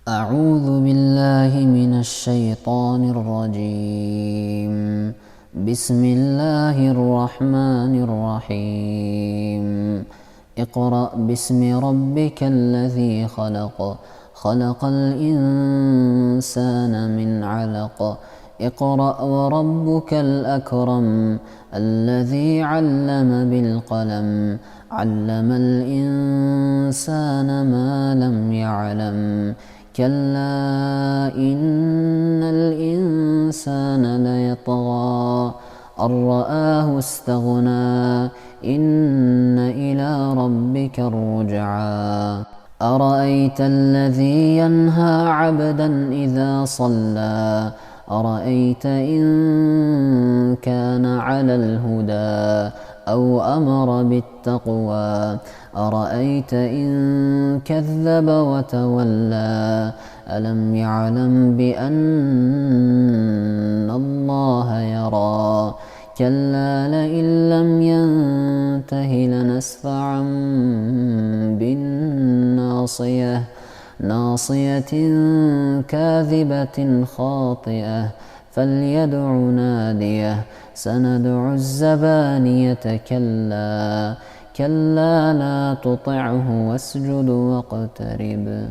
أعوذ بالله من الشيطان الرجيم. بسم الله الرحمن الرحيم. اقرأ باسم ربك الذي خلق. خلق الإنسان من علق. اقرأ وربك الأكرم. الذي علم بالقلم. علم الإنسان ما لم يعلم. كلا إن الإنسان ليطغى أن رآه استغنى. إن إلى ربك الرجعى. أرأيت الذي ينهى عبدا إذا صلى. أرأيت إن كان على الهدى أو أمر بالتقوى. أرأيت إن كذب وتولى. ألم يعلم بأن الله يرى. كلا لئن لم ينته لنسفعا بالناصية. ناصية كاذبة خاطئة. فليدع ناديه. سندع الزبانية. كلا لا تطعه واسجد واقترب.